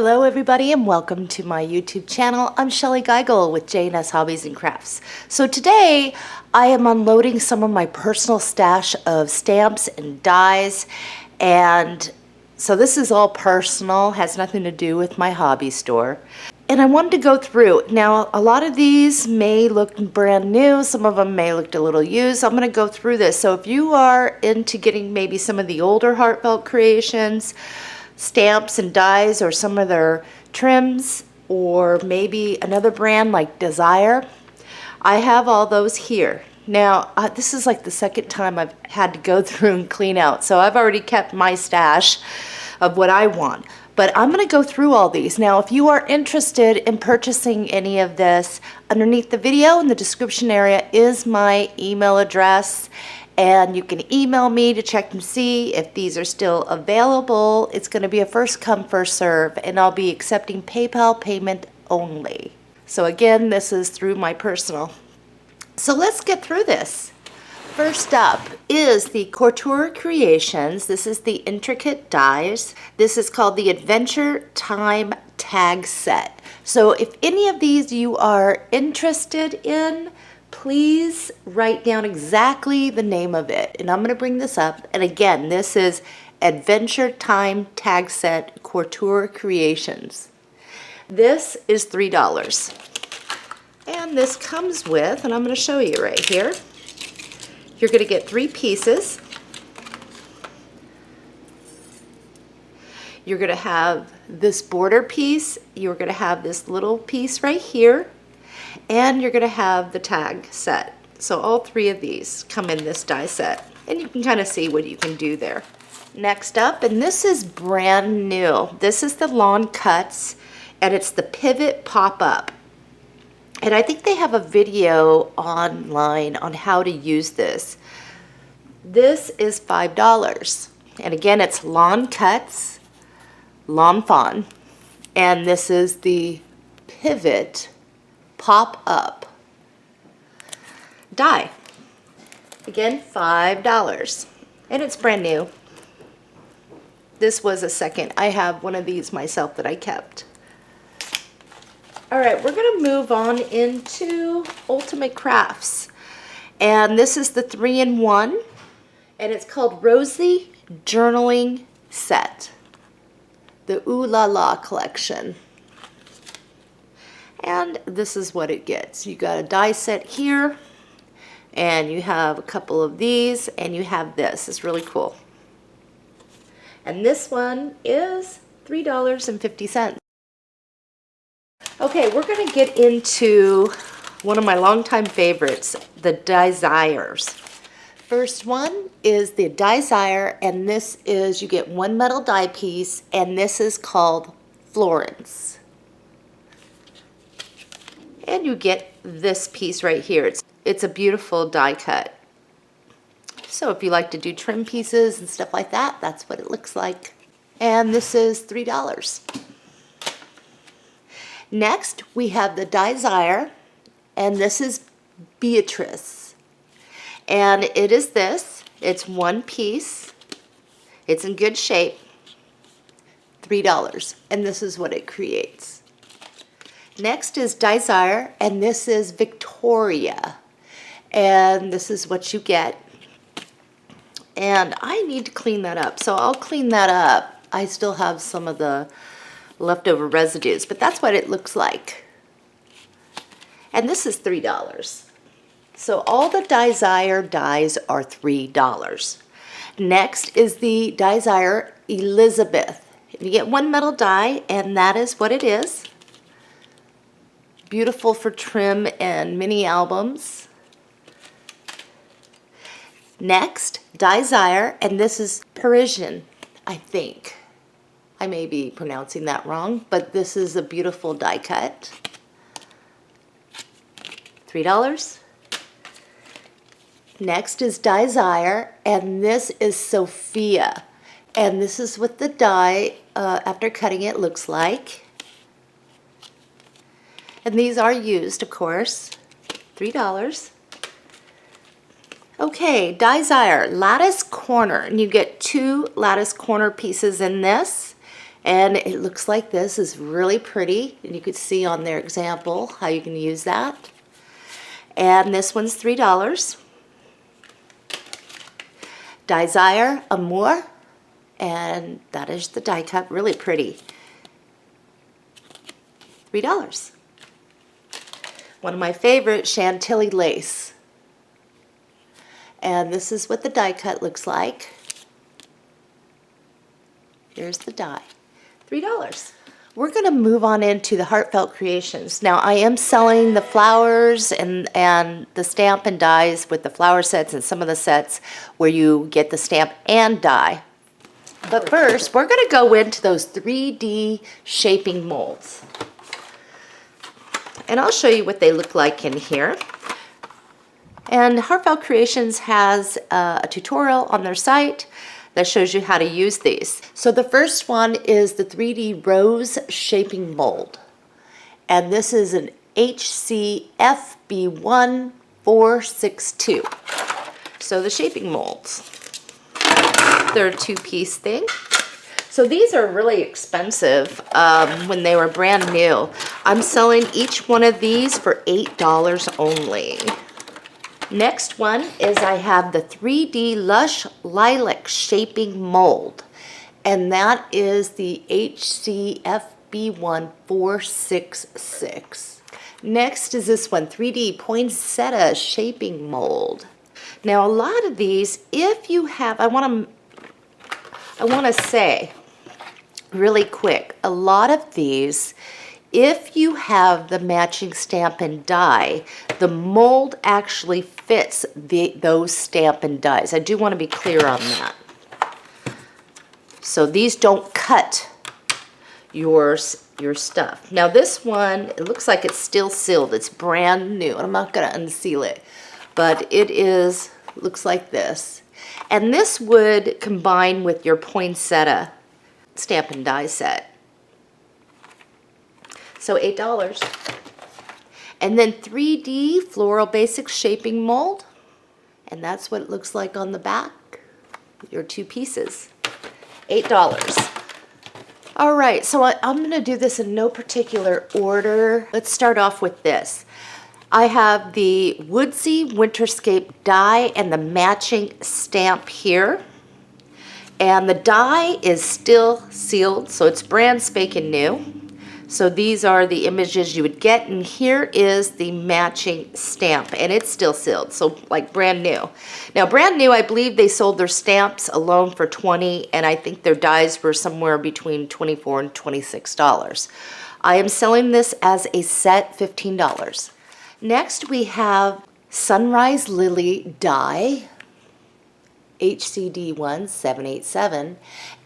Hello everybody and welcome to my YouTube channel. I'm Shellie Geigle with J&S Hobbies and Crafts. So today I am unloading some of my personal stash of stamps and dies, and so this is all personal, has nothing to do with my hobby store. And I wanted to go through. Now a lot of these may look brand new, some of them may look a little used. I'm going to go through this. So if you are into getting maybe some of the older heartfelt creations, stamps and dies, or some of their trims, or maybe another brand like Desire, I have all those here. Now this is like the second time I've had to go through and clean out, so I've already kept my stash of what I want, but I'm going to go through all these. Now if you are interested in purchasing any of this, underneath the video in the description area is my email address, and you can email me to check and see if these are still available. It's going to be a first come first serve, and I'll be accepting PayPal payment only. So again, this is through my personal. So let's get through this. First up is the Couture Creations. This is the intricate dies. This is called the Adventure Time Tag Set. So if any of these you are interested in, please write down exactly the name of it, and I'm going to bring this up. And again, this is Adventure Time Tag Set Couture Creations. This is $3, and this comes with, and I'm going to show you right here, you're going to get 3 pieces. You're going to have this border piece, you're going to have this little piece right here, and you're going to have the tag set. So all 3 of these come in this die set, and you can kind of see what you can do there. Next up, and this is brand new, this is the Lawn Cuts, and it's the Pivot Pop-Up. And I think they have a video online on how to use this. This is $5. And again, it's Lawn Cuts, Lawn Fawn, and this is the Pivot Pop-Up die. Again, $5, and it's brand new. This was a second. I have one of these myself that I kept. All right, we're going to move on into Ultimate Crafts, and this is the 3-in-1, and it's called Rosy Journaling Set, the Ooh La La collection. And this is what it gets. You got a die set here, and you have a couple of these, and you have this. It's really cool. And this one is $3.50. Okay, we're going to get into one of my longtime favorites, the Desires. First one is the Desire, and this is, you get 1 metal die piece, and this is called Florence. And you get this piece right here. It's a beautiful die cut. So if you like to do trim pieces and stuff like that, that's what it looks like. And this is $3. Next, we have the Desire, and this is Beatrice. And it is this. It's 1 piece. It's in good shape. $3. And this is what it creates. Next is Desire, and this is Victoria, and this is what you get. And I need to clean that up, so I'll clean that up. I still have some of the leftover residues, but that's what it looks like. And this is $3. So all the Desire dies are $3. Next is the Desire Elizabeth. You get 1 metal die, and that is what it is. Beautiful for trim and mini albums. Next, Desire, and this is Parisian, I think. I may be pronouncing that wrong, but this is a beautiful die cut. $3. Next is Desire, and this is Sophia. And this is what the die, after cutting it, looks like. And these are used, of course. $3. Okay, Desire Lattice Corner, and you get 2 lattice corner pieces in this, And it looks like this is really pretty. And you could see on their example how you can use that. And this one's $3. Desire Amour. And that is the die cut, really pretty. $3. One of my favorite, Chantilly lace. And this is what the die cut looks like. Here's the die. $3. We're going to move on into the heartfelt creations. Now I am selling the flowers and the stamp and dies with the flower sets and some of the sets where you get the stamp and die. But first, we're going to go into those 3D shaping molds. And I'll show you what they look like in here. And Heartfelt Creations has a tutorial on their site that shows you how to use these. So the first one is the 3D rose shaping mold. And this is an HCFB1462. So the shaping molds. They're a two-piece thing. So these are really expensive when they were brand new. I'm selling each one of these for $8 only. Next one is I have the 3D Lush Lilac Shaping Mold. And that is the HCFB1466. Next is this one, 3D Poinsettia Shaping Mold. Now a lot of these, if you have, I want to say really quick, a lot of these, if you have the matching stamp and die, the mold actually fits those stamp and dies. I do want to be clear on that. So these don't cut your stuff. Now this one, it looks like it's still sealed. It's brand new, and I'm not going to unseal it, but it is, looks like this. And this would combine with your poinsettia stamp and die set. So $8. And then 3D Floral Basic Shaping Mold. And that's what it looks like on the back. Your two pieces. $8. All right, so I'm going to do this in no particular order. Let's start off with this. I have the Woodsy Winterscape die and the matching stamp here. And the die is still sealed, so it's brand spanking new. So these are the images you would get, and here is the matching stamp, and it's still sealed, so like brand new. Now brand new, I believe they sold their stamps alone for $20, and I think their dies were somewhere between $24 and $26. I am selling this as a set, $15. Next we have Sunrise Lily die, HCD1787,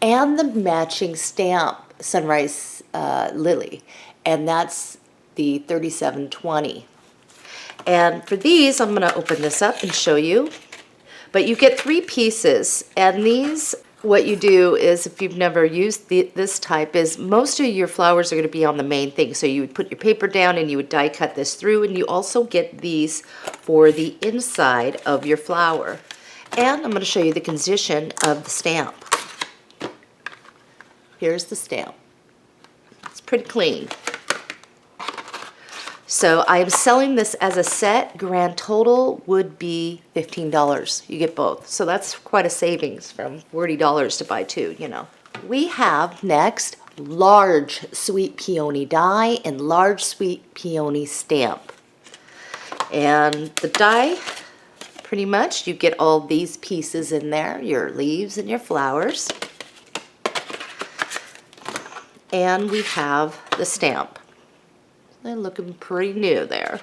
and the matching stamp, Sunrise Lily, and that's the 3720. And for these, I'm going to open this up and show you. But you get 3 pieces, and these, what you do is, if you've never used this type, is most of your flowers are going to be on the main thing. So you would put your paper down and you would die cut this through, and you also get these for the inside of your flower. And I'm going to show you the condition of the stamp. Here's the stamp. It's pretty clean. So I am selling this as a set. Grand total would be $15. You get both. So that's quite a savings from $40 to buy 2, you know. We have next large sweet peony die and large sweet peony stamp. And the die, pretty much, you get all these pieces in there, your leaves and your flowers. And we have the stamp. They're looking pretty new there.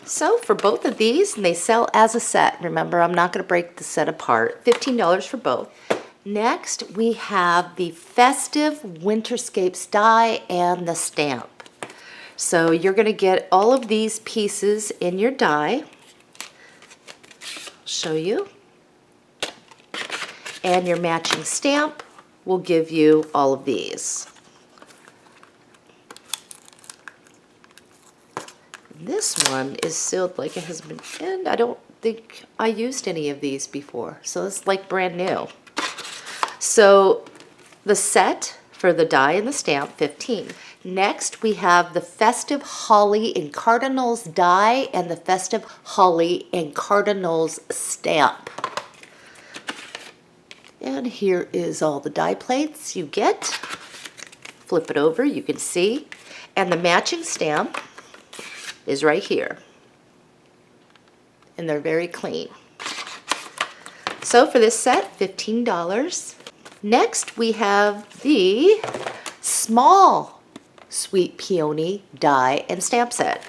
So for both of these, and they sell as a set. Remember, I'm not going to break the set apart. $15 for both. Next, we have the Festive Winterscapes die and the stamp. So you're going to get all of these pieces in your die. I'll show you. And your matching stamp will give you all of these. This one is sealed like it has been, and I don't think I used any of these before, so it's like brand new. So the set for the die and the stamp, 15. Next, we have the Festive Holly and Cardinals die and the Festive Holly and Cardinals stamp. And here is all the die plates you get. Flip it over, you can see. And the matching stamp is right here. And they're very clean. So for this set, $15. Next, we have the small Sweet Peony die and stamp set.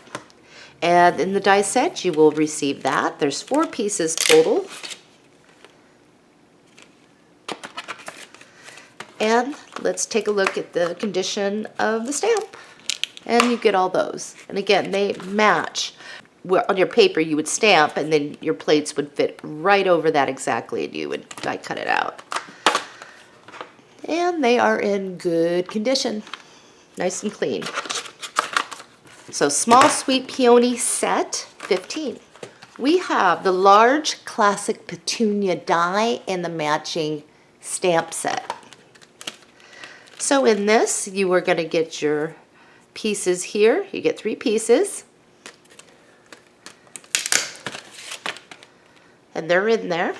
And in the die set, you will receive that. There's 4 pieces total. And let's take a look at the condition of the stamp. And you get all those. And again, they match. On your paper, you would stamp, and then your plates would fit right over that exactly, and you would die cut it out. And they are in good condition. Nice and clean. So small Sweet Peony set, 15. We have the large classic petunia die and the matching stamp set. So in this, you are going to get your pieces here. You get 3 pieces. And they're in there.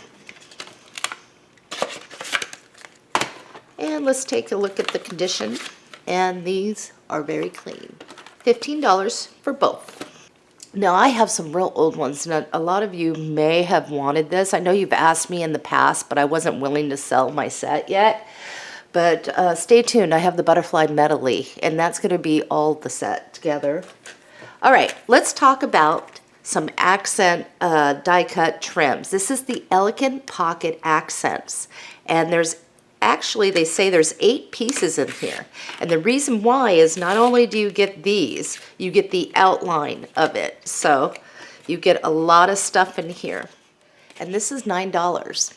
And let's take a look at the condition. And these are very clean. $15 for both. Now I have some real old ones. Now, a lot of you may have wanted this. I know you've asked me in the past, but I wasn't willing to sell my set yet. But stay tuned. I have the Butterfly Medley, and that's going to be all the set together. All right, let's talk about some accent die cut trims. This is the Elegant Pocket Accents, and there's actually, they say there's 8 pieces in here. And the reason why is not only do you get these, you get the outline of it. So you get a lot of stuff in here. And this is $9.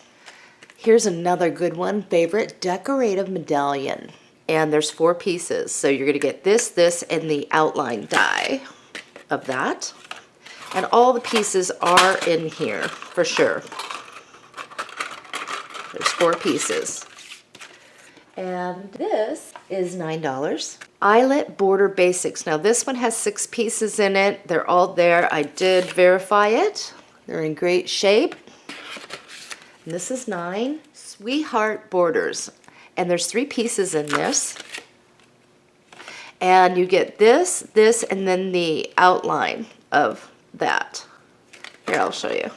Here's another good one, favorite decorative medallion. And there's 4 pieces. So you're going to get this, this, and the outline die of that. And all the pieces are in here for sure. There's 4 pieces. And this is $9. Eyelet Border Basics. Now this one has 6 pieces in it. They're all there. I did verify it. They're in great shape. And this is $9. Sweetheart Borders. And there's 3 pieces in this. And you get this, this, and then the outline of that. Here, I'll show you.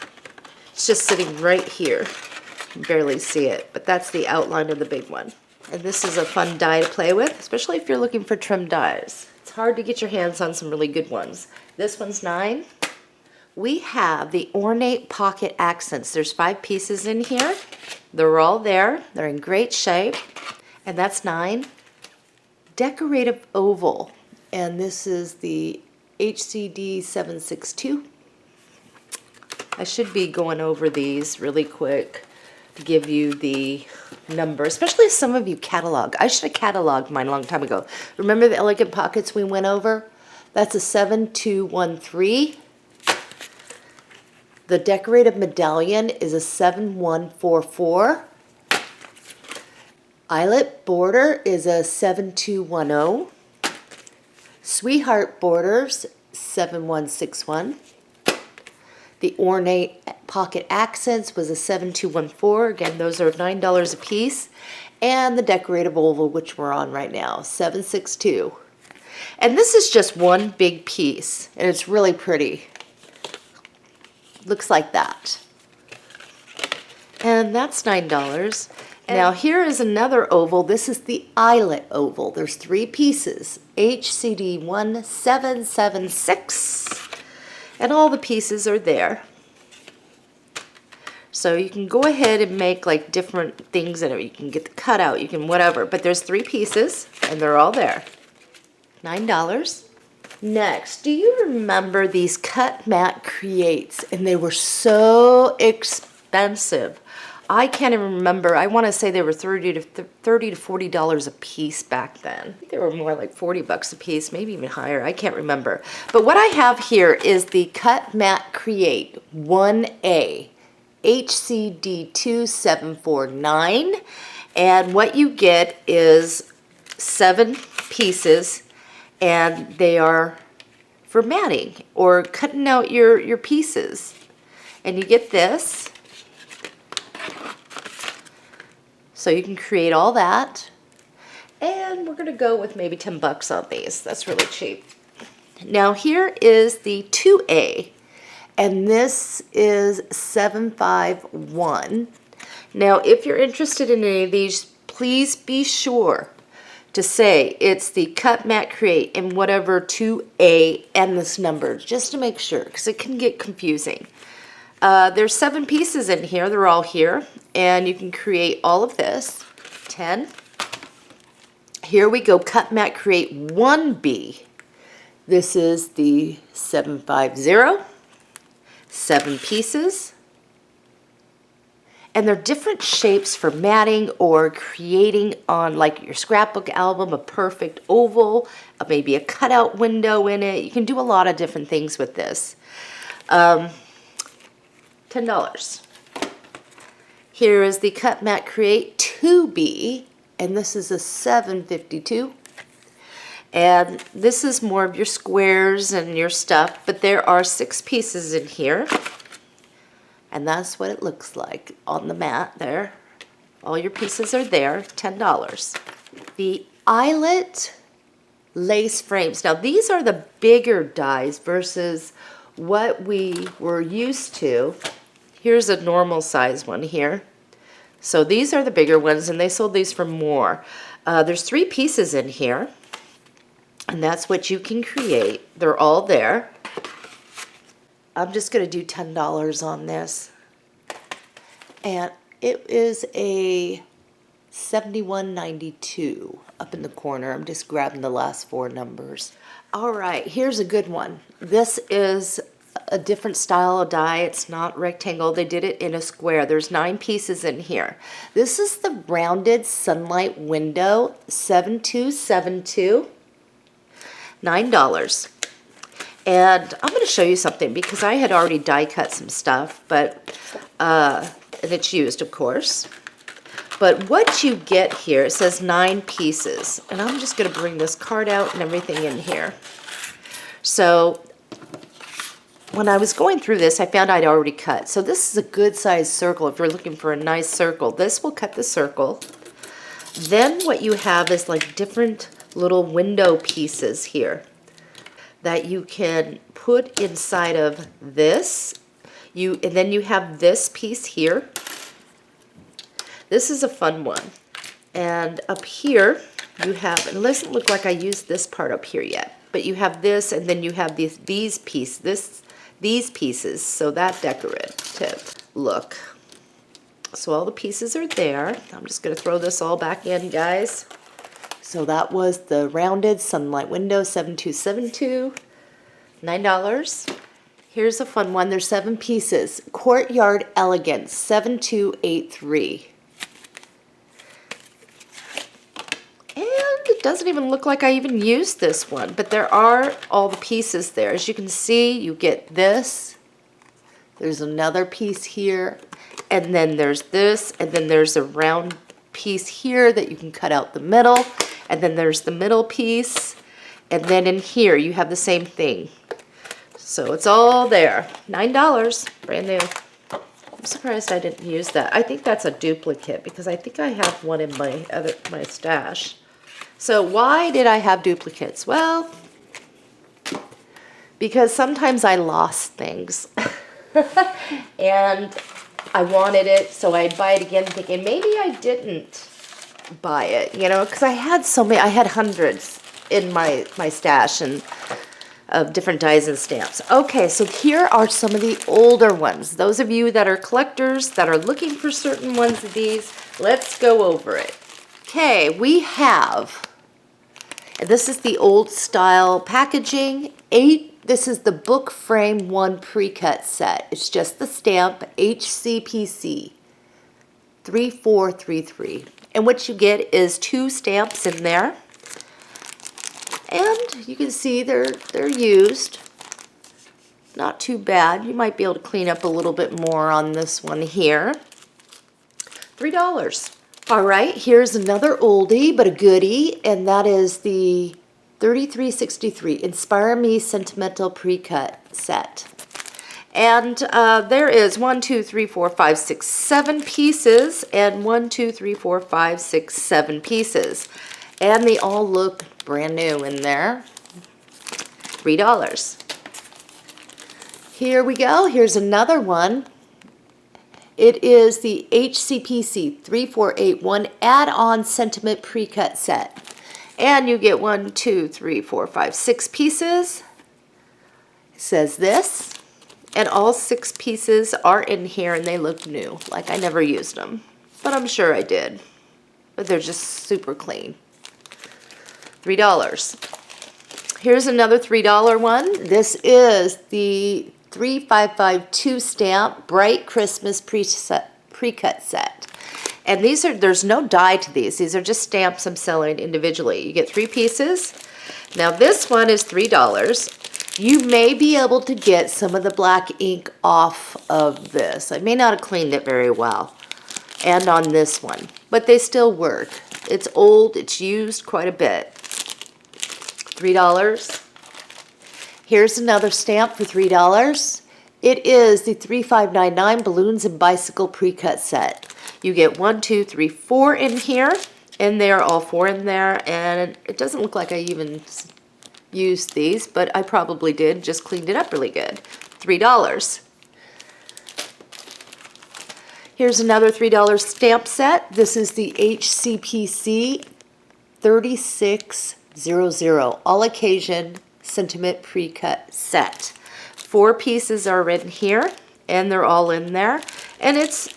It's just sitting right here. You can barely see it, but that's the outline of the big one. And this is a fun die to play with, especially if you're looking for trim dies. It's hard to get your hands on some really good ones. This one's $9. We have the Ornate Pocket Accents. There's 5 pieces in here. They're all there. They're in great shape. And that's $9. Decorative Oval. And this is the HCD 762. I should be going over these really quick to give you the number, especially some of you catalog. I should have cataloged mine a long time ago. Remember the Elegant Pockets we went over? That's a 7213. The Decorative Medallion is a 7144. Eyelet Border is a 7210. Sweetheart Borders, 7161. The Ornate Pocket Accents was a 7214. Again, those are $9 a piece. And the Decorative Oval, which we're on right now, 762. And this is just one big piece, and it's really pretty. Looks like that. And that's $9. Now here is another oval. This is the Eyelet Oval. There's 3 pieces. HCD 1776. And all the pieces are there. So you can go ahead and make like different things in it. You can get the cutout, you can whatever. But there's 3 pieces and they're all there. $9. Next, do you remember these Cut Mat Creates? And they were so expensive. I can't even remember. I want to say they were $30 to $40 a piece back then. I think they were more like $40 a piece, maybe even higher. I can't remember. But what I have here is the Cut Mat Create 1A HCD 2749. And what you get is 7 pieces, and they are for matting or cutting out your pieces. And you get this. So you can create all that. And we're going to go with maybe 10 bucks on these. That's really cheap. Now here is the 2A, and this is 751. Now if you're interested in any of these, please be sure to say it's the Cut Mat Create in whatever 2A and this number, just to make sure, because it can get confusing. There's 7 pieces in here. They're all here, and you can create all of this. 10. Here we go, Cut Mat Create 1B. This is the 750. 7 pieces. And they're different shapes for matting or creating on like your scrapbook album, a perfect oval, maybe a cutout window in it. You can do a lot of different things with this. $10. Here is the Cut Mat Create 2B, and this is a 752. And this is more of your squares and your stuff, but there are 6 pieces in here. And that's what it looks like on the mat there. All your pieces are there, $10. The eyelet lace frames. Now these are the bigger dies versus what we were used to. Here's a normal size one here. So these are the bigger ones, and they sold these for more. There's 3 pieces in here, and that's what you can create. They're all there. I'm just going to do $10 on this. And it is a 71.92 up in the corner. I'm just grabbing the last 4 numbers. All right, here's a good one. This is a different style of die. It's not rectangle. They did it in a square. There's 9 pieces in here. This is the rounded sunlight window, 7272. $9. And I'm going to show you something because I had already die cut some stuff, but and it's used, of course. But what you get here, it says 9 pieces, and I'm just going to bring this card out and everything in here. So when I was going through this, I found I'd already cut. So this is a good sized circle if you're looking for a nice circle. This will cut the circle. Then what you have is like different little window pieces here that you can put inside of this. And then you have this piece here. This is a fun one. And up here you have, and it doesn't look like I used this part up here yet, but you have this, and then you have these pieces, so that decorative look. So all the pieces are there. I'm just going to throw this all back in, guys. So that was the rounded sunlight window, 7272, $9. Here's a fun one. There's 7 pieces. Courtyard Elegance, 7283. And it doesn't even look like I even used this one, but there are all the pieces there. As you can see, you get this. There's another piece here, and then there's this, and then there's a round piece here that you can cut out the middle, and then there's the middle piece, and then in here you have the same thing. So it's all there. $9, brand new. I'm surprised I didn't use that. I think that's a duplicate because I think I have one in my stash. So why did I have duplicates? Well, because sometimes I lost things and I wanted it, so I'd buy it again thinking maybe I didn't buy it, you know, because I had so many. I had hundreds in my stash and of different dies and stamps. Okay, so here are some of the older ones. Those of you that are collectors that are looking for certain ones of these, let's go over it. Okay, we have, and this is the old style packaging, 8. This is the book frame 1 pre-cut set. It's just the stamp, HCPC 3433. And what you get is 2 stamps in there. And you can see they're used. Not too bad. You might be able to clean up a little bit more on this one here. $3. All right, here's another oldie but a goodie, and that is the 3363 Inspire Me Sentimental Pre-Cut Set. And there is 1, 2, 3, 4, 5, 6, 7 pieces, and 1, 2, 3, 4, 5, 6, 7 pieces. And they all look brand new in there. $3. Here we go. Here's another one. It is the HCPC 3481 Add-on Sentiment Pre-Cut Set. And you get 1, 2, 3, 4, 5, 6 pieces. It says this. And all 6 pieces are in here and they look new. Like I never used them. But I'm sure I did. But they're just super clean. $3. Here's another $3 one. This is the 3552 stamp Bright Christmas pre-cut set. And there's no die to these. These are just stamps I'm selling individually. You get 3 pieces. Now this one is $3. You may be able to get some of the black ink off of this. I may not have cleaned it very well. And on this one. But they still work. It's old. It's used quite a bit. $3. Here's another stamp for $3. It is the 3599 Balloons and Bicycle Pre-Cut Set. You get 1, 2, 3, 4 in here, and they're all 4 in there, and it doesn't look like I even used these, but I probably did, just cleaned it up really good. $3. Here's another $3 stamp set. This is the HCPC 3600 All Occasion Sentiment Pre-Cut Set. 4 pieces are in here, and they're all in there, and it's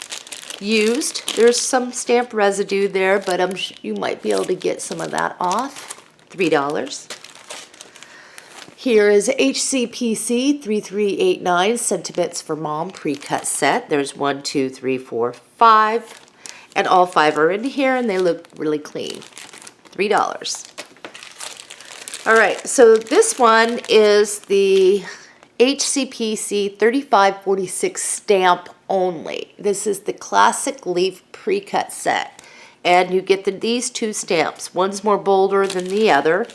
used. There's some stamp residue there, but you might be able to get some of that off. $3. Here is HCPC 3389 Sentiments for Mom Pre-Cut Set. There's 1, 2, 3, 4, 5, and all 5 are in here, and they look really clean. $3. All right, so this one is the HCPC 3546 stamp only. This is the Classic Leaf Pre-Cut Set. And you get these 2 stamps. One's more bolder than the other.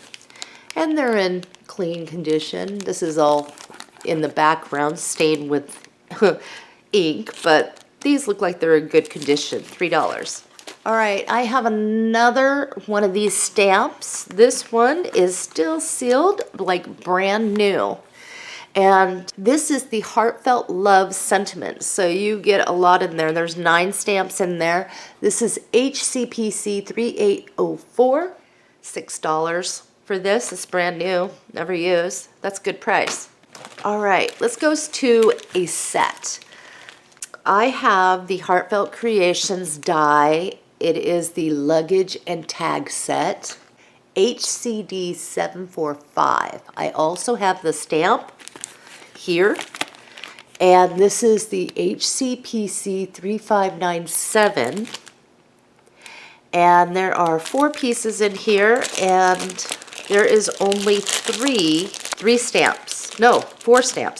And they're in clean condition. This is all in the background, stained with ink. But these look like they're in good condition. $3. All right, I have another one of these stamps. This one is still sealed, like brand new. And this is the Heartfelt Love Sentiment. So you get a lot in there. There's 9 stamps in there. This is HCPC 3804. $6 for this. It's brand new, never used. That's a good price. All right, let's go to a set. I have the Heartfelt Creations die. It is the Luggage and Tag Set, HCD 745. I also have the stamp here, and this is the HCPC 3597, and there are 4 pieces in here, and there is only 4 stamps.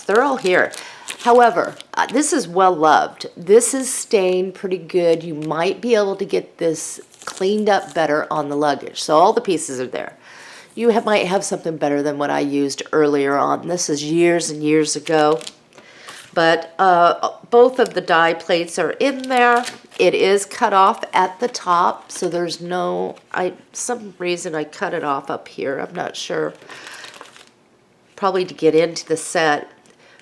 They're all here. However, this is well loved. This is stained pretty good. You might be able to get this cleaned up better on the luggage. So all the pieces are there. You might have something better than what I used earlier on. This is years and years ago. But both of the die plates are in there. It is cut off at the top, so there's some reason I cut it off up here. I'm not sure. Probably to get into the set.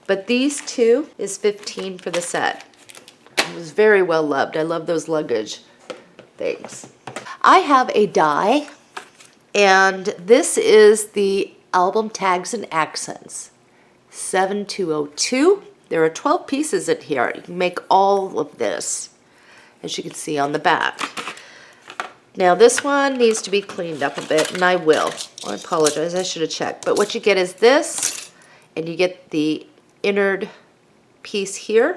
But these 2 is $15 for the set. It was very well loved. I love those luggage things. I have a die, and this is the Album Tags and Accents 7202. There are 12 pieces in here. You can make all of this, as you can see on the back. Now this one needs to be cleaned up a bit, and I will. I apologize, I should have checked. But what you get is this, and you get the innard piece here.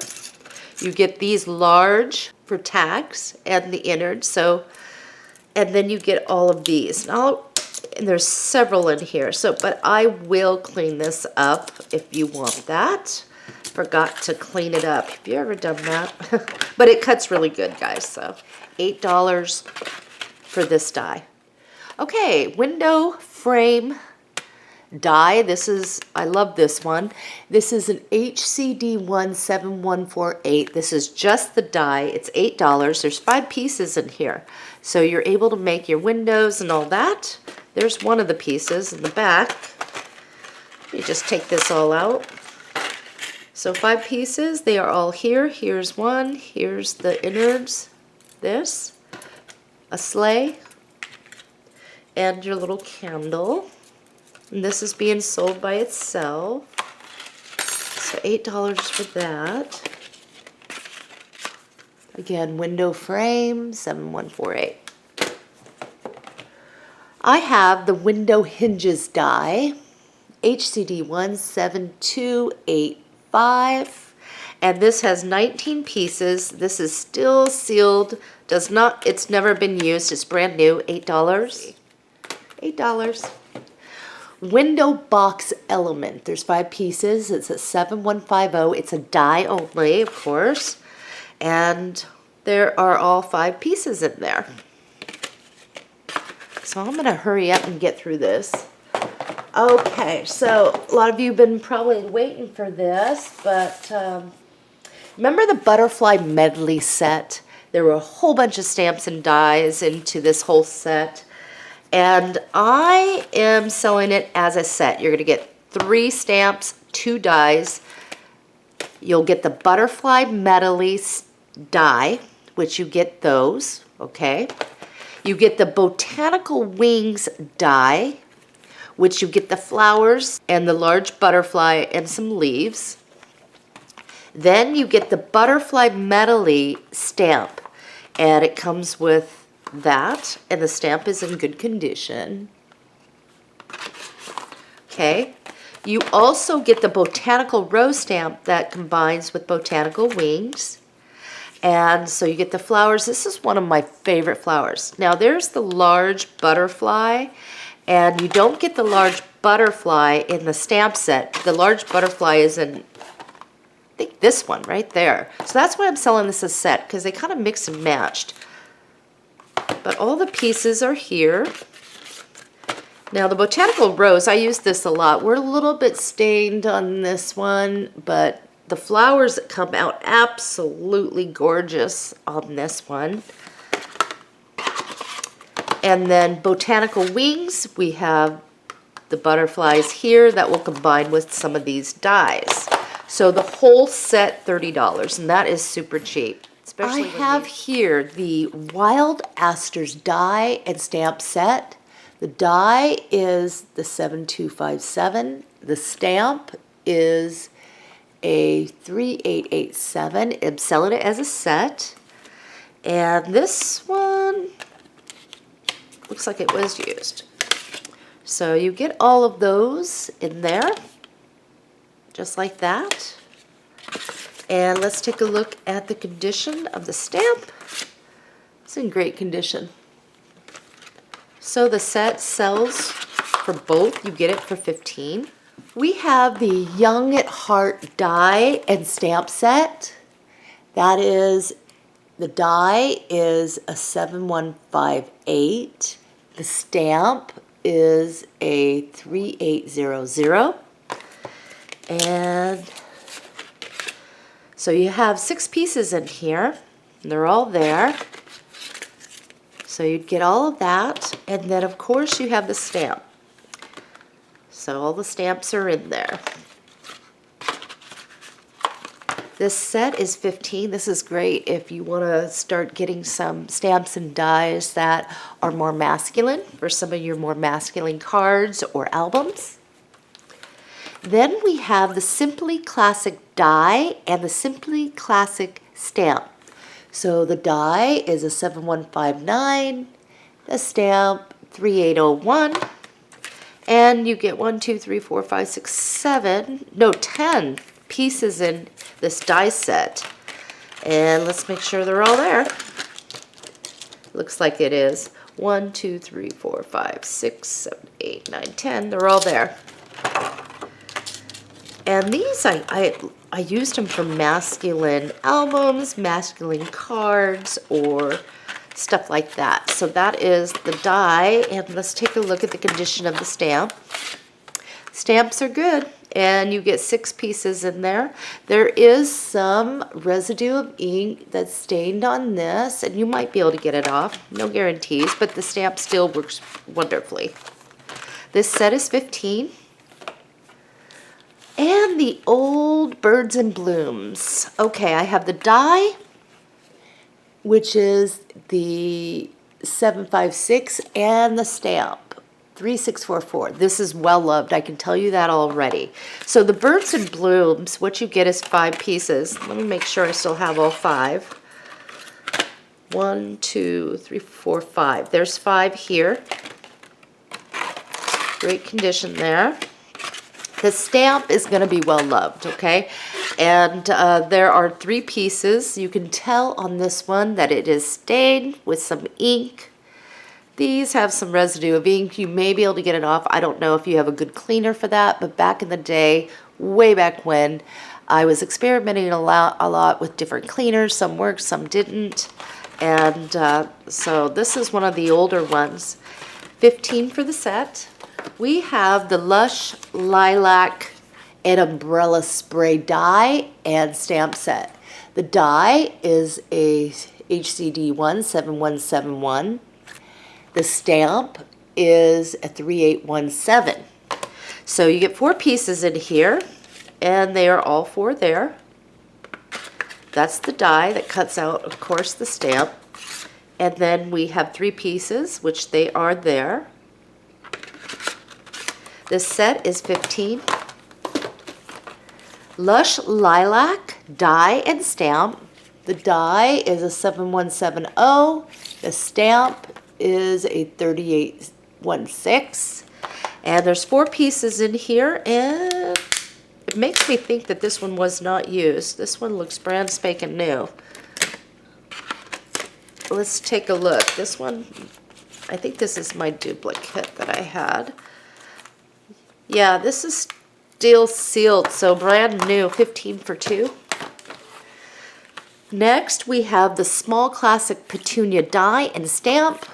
You get these large for tags and the innard. And then you get all of these. And there's several in here. But I will clean this up if you want that. forgot to clean it up. Have you ever done that? But it cuts really good, guys, so $8 for this die. Okay, window frame die. This is, I love this one. This is an HCD 17148. This is just the die. It's $8. There's 5 pieces in here. So you're able to make your windows and all that. There's one of the pieces in the back. You just take this all out. So 5 pieces, they are all here. Here's one, here's the innards, this, a sleigh, and your little candle. And this is being sold by itself. So $8 for that. Again, window frame, 7148. I have the window hinges die, HCD 17285, and this has 19 pieces. This is still sealed, it's never been used, it's brand new, $8. $8. Window box element, there's 5 pieces, it's a 7150, it's a die only, of course, and there are all 5 pieces in there. So I'm going to hurry up and get through this. Okay, so a lot of you have been probably waiting for this, but remember the butterfly medley set? There were a whole bunch of stamps and dies into this whole set, and I am selling it as a set. You're going to get 3 stamps, 2 dies. You'll get the butterfly medley die, which you get those, okay? You get the botanical wings die, which you get the flowers and the large butterfly and some leaves. Then you get the butterfly medley stamp, and it comes with that, and the stamp is in good condition. Okay. You also get the botanical rose stamp that combines with botanical wings. And so you get the flowers. This is one of my favorite flowers. Now there's the large butterfly, and you don't get the large butterfly in the stamp set. The large butterfly is in, I think, this one right there. So that's why I'm selling this as a set, because they kind of mix and matched. But all the pieces are here. Now the botanical rose, I use this a lot. We're a little bit stained on this one, but the flowers that come out, absolutely gorgeous on this one. And then botanical wings, we have the butterflies here that will combine with some of these dies. So the whole set, $30, and that is super cheap. Especially I have here the Wild Asters die and stamp set. The die is the 7257. The stamp is a 3887. I'm selling it as a set. And this one looks like it was used. So you get all of those in there, just like that. And let's take a look at the condition of the stamp. It's in great condition. So the set sells for both. You get it for $15. We have the Young at Heart die and stamp set. That is, the die is a 7158. The stamp is a 3800. And so you have 6 pieces in here. And they're all there. So you'd get all of that. And then, of course, you have the stamp. So all the stamps are in there. This set is $15. This is great if you want to start getting some stamps and dies that are more masculine for some of your more masculine cards or albums. Then we have the Simply Classic die and the Simply Classic stamp. So the die is a 7159, the stamp 3801, and you get 10 pieces in this die set. And let's make sure they're all there. Looks like it is. 1, 2, 3, 4, 5, 6, 7, 8, 9, 10. They're all there. And these I I used them for masculine albums, masculine cards, or stuff like that. So that is the die, and let's take a look at the condition of the stamp. Stamps are good, and you get 6 pieces in there. There is some residue of ink that's stained on this, and you might be able to get it off. No guarantees, but the stamp still works wonderfully. This set is 15. And the old Birds and Blooms. Okay, I have the die, which is the 756, and the stamp, 3644. This is well loved, I can tell you that already. So the Birds and Blooms, what you get is 5 pieces. Let me make sure I still have all 5. 1, 2, 3, 4, 5. There's 5 here. Great condition there. The stamp is going to be well loved, okay? And there are 3 pieces. You can tell on this one that it is stained with some ink. These have some residue of ink. You may be able to get it off. I don't know if you have a good cleaner for that, but back in the day, way back when, I was experimenting a lot with different cleaners. Some worked, some didn't. And so this is one of the older ones. 15 for the set. We have the Lush Lilac and Umbrella Spray die and stamp set. The die is a HCD 17171. The stamp is a 3817. So you get 4 pieces in here, and they are all 4 there. That's the die that cuts out, of course, the stamp. And then we have 3 pieces, which they are there. This set is 15. Lush Lilac die and stamp. The die is a 7170. The stamp is a 3816. And there's 4 pieces in here, and it makes me think that this one was not used. This one looks brand spanking new. Let's take a look. This one, I think this is my duplicate that I had. Yeah, this is still sealed, so brand new, 15 for 2. Next, we have the Small Classic Petunia die and stamp.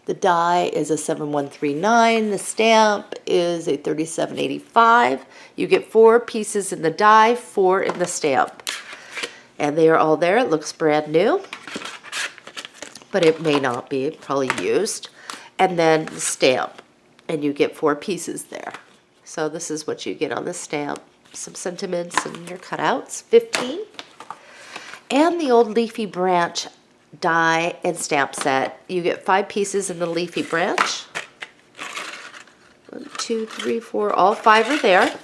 The die is a 7139. The stamp is a 3785. You get 4 pieces in the die, 4 in the stamp. And they are all there. It looks brand new, but it may not be, probably used. And then the stamp, and you get 4 pieces there. So this is what you get on the stamp. Some sentiments and your cutouts. 15. And the old Leafy Branch die and stamp set. You get 5 pieces in the Leafy Branch. 1, 2, 3, 4. All 5 are there.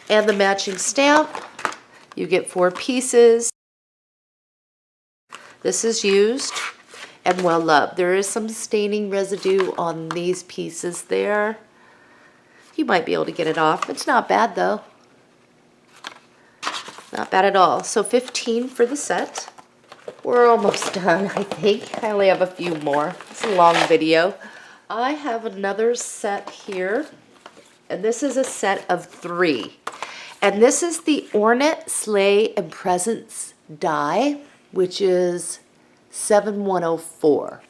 And the matching stamp. You get 4 pieces. This is used and well loved. There is some staining residue on these pieces there. You might be able to get it off. It's not bad though. Not bad at all. So 15 for the set. We're almost done, I think. I only have a few more. It's a long video. I have another set here, and this is a set of 3. And this is the Ornate Sleigh and Presents die, which is 7104.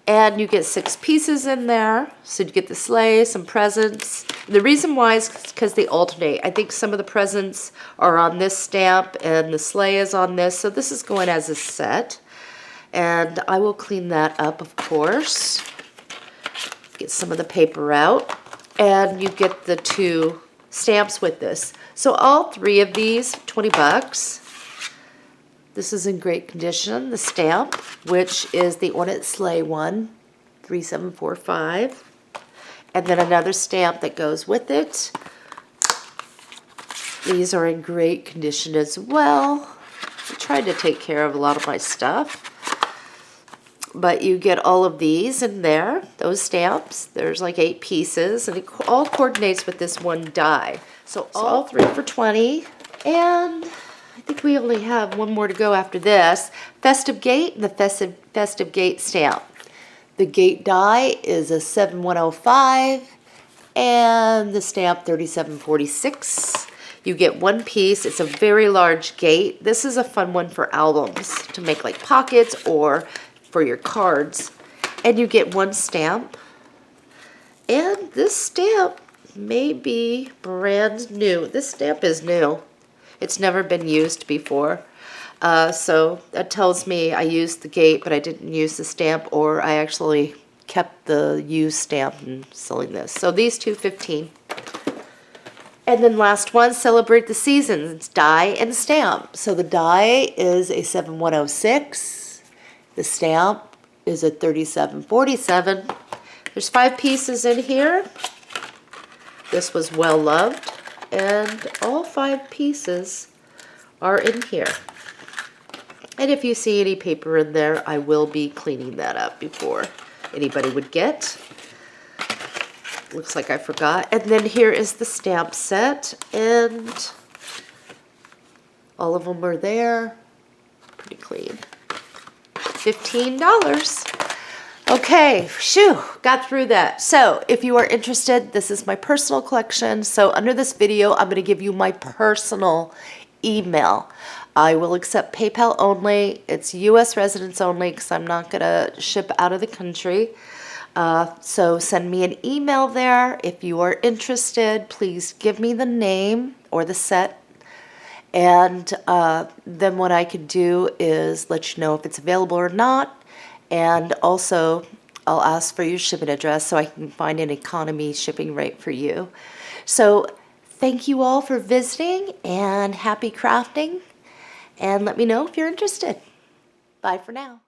And you get 6 pieces in there. So you get the sleigh, some presents. The reason why is because they alternate. I think some of the presents are on this stamp and the sleigh is on this. So this is going as a set. And I will clean that up, of course. Get some of the paper out. And you get the 2 stamps with this. So all 3 of these, 20 bucks. This is in great condition, the stamp, which is the Ornate Sleigh one, 3745. And then another stamp that goes with it. These are in great condition as well. I tried to take care of a lot of my stuff. But you get all of these in there, those stamps. There's like 8 pieces, and it all coordinates with this one die. So all 3 for 20. And I think we only have one more to go after this. Festive Gate and the Festive Gate stamp. The Gate die is a 7105, And the stamp, $37.46. You get one piece. It's a very large gate. This is a fun one for albums to make like pockets or for your cards. And you get one stamp. And this stamp may be brand new. This stamp is new. It's never been used before. So that tells me I used the gate, but I didn't use the stamp, or I actually kept the used stamp and selling this. So these two, $15. And then last one, celebrate the seasons. It's die and stamp. So the die is a 7106. The stamp is a 3747. There's 5 pieces in here. This was well loved, and all 5 pieces are in here. And if you see any paper in there, I will be cleaning that up before anybody would get. Looks like I forgot. And then here is the stamp set, and all of them are there. Pretty clean. $15. Okay, shoo, got through that. So if you are interested, this is my personal collection. So under this video, I'm going to give you my personal email. I will accept PayPal only. It's U.S. residents only because I'm not going to ship out of the country. So send me an email there. If you are interested, please give me the name or the set. And then what I could do is let you know if it's available or not. And also, I'll ask for your shipping address so I can find an economy shipping rate for you. So thank you all for visiting, and happy crafting. And let me know if you're interested. Bye for now.